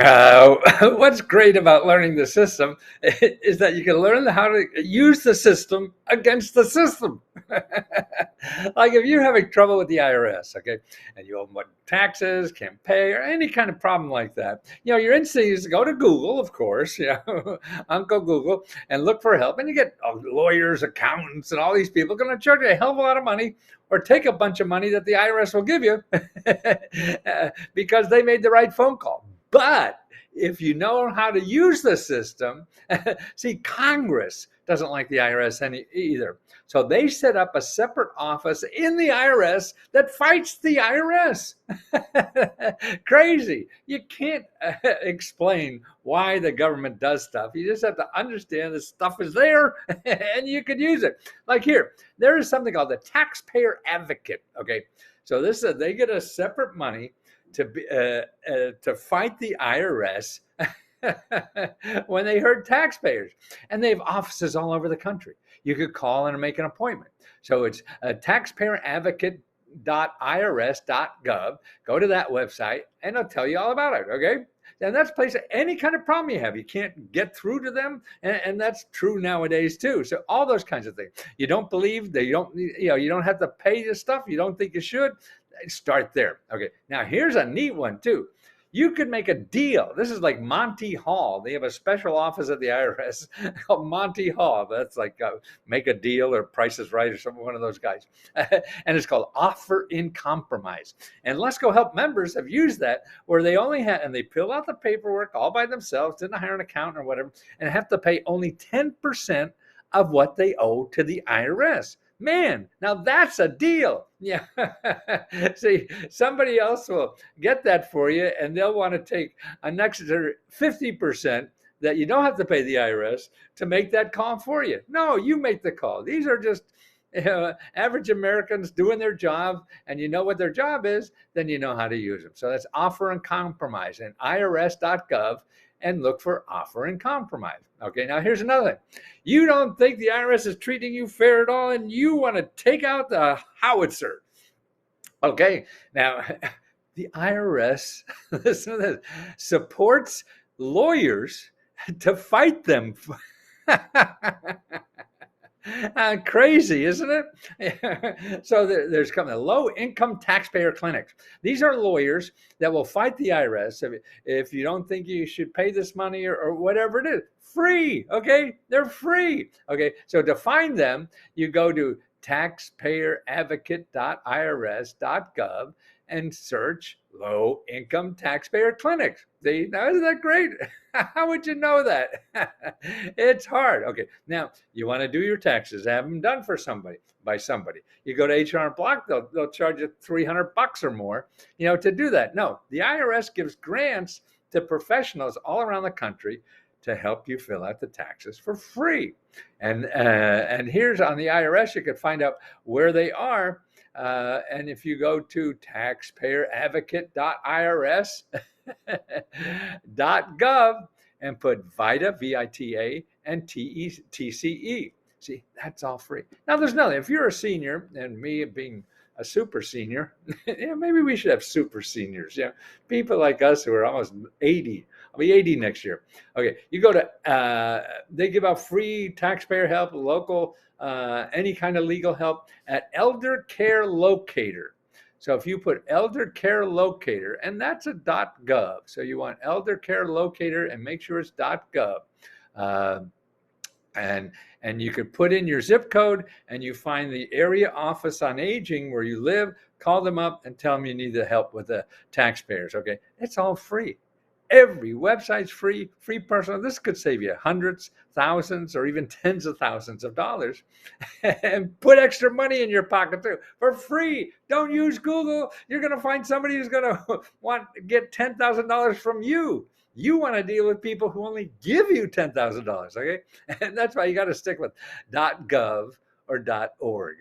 What's great about learning the system is that you can learn how to use the system against the system. Like if you're having trouble with the IRS, okay, and you owe what taxes, can't pay, or any kind of problem like that, your instinct is to go to Google, of course, Uncle Google, and look for help. And you get lawyers, accountants, and all these people going to charge you a hell of a lot of money or take a bunch of money that the IRS will give you because they made the right phone call. But if you know how to use the system, see, Congress doesn't like the IRS either. So they set up a separate office in the IRS that fights the IRS. Crazy. You can't explain why the government does stuff. You just have to understand the stuff is there and you can use it. Like here, there is something called the Taxpayer Advocate. Okay. So they get a separate money to fight the IRS when they hurt taxpayers. And they have offices all over the country. You could call and make an appointment. So it's taxpayeradvocate.irs.gov. Go to that website and it'll tell you all about it, okay? And that's a place any kind of problem you have. You can't get through to them, and that's true nowadays too. So all those kinds of things. You don't believe you don't have to pay this stuff. You don't think you should. Start there. Okay. Now here's a neat one too. You could make a deal. This is like Monty Hall. They have a special office at the IRS called Monty Hall. That's like Make a Deal or Price is Right or one of those guys. And it's called Offer in Compromise. And Let's Go Help members have used that where they only have, and they fill out the paperwork all by themselves, didn't hire an accountant or whatever, and have to pay only 10% of what they owe to the IRS. Man, now that's a deal. Yeah. See, somebody else will get that for you and they'll want to take an extra 50% that you don't have to pay the IRS to make that call for you. No, you make the call. These are just average Americans doing their job, and you know what their job is, then you know how to use them. So that's Offer and Compromise and irs.gov. And look for Offer and Compromise. Okay, now here's another thing. You don't think the IRS is treating you fair at all, and you want to take out the howitzer. Okay, now the IRS, listen to this, supports lawyers to fight them. Crazy, isn't it? So there's coming low-income taxpayer clinics. These are lawyers that will fight the IRS if you don't think you should pay this money or whatever it is. Free, okay? They're free, okay? So to find them, you go to taxpayeradvocate.irs.gov and search low-income taxpayer clinics. See, now isn't that great? How would you know that? It's hard. Okay, now you want to do your taxes, have them done by somebody. You go to H&R Block, they'll charge you $300 or more, to do that. No, the IRS gives grants to professionals all around the country to help you fill out the taxes for free. And here's on the IRS, you can find out where they are. And if you go to taxpayeradvocate.irs.gov and put VITA, VITA, and TCE. See, that's all free. Now, there's nothing. If you're a senior, and me being a super senior, maybe we should have super seniors. People like us who are almost 80. I'll be 80 next year. Okay, you go to, they give out free taxpayer help, local, any kind of legal help at Elder Care Locator. So if you put Elder Care Locator, and that's a .gov. So you want Elder Care Locator and make sure it's .gov. And you could put in your zip code and you find the area office on aging where you live, call them up and tell them you need the help with the taxpayers. Okay, it's all free. Every website's free personal. This could save you hundreds, thousands, or even tens of thousands of dollars and put extra money in your pocket too for free. Don't use Google. You're going to find somebody who's going to want to get $10,000 from you. You want to deal with people who only give you $10,000, okay? And that's why you got to stick with .gov or .org.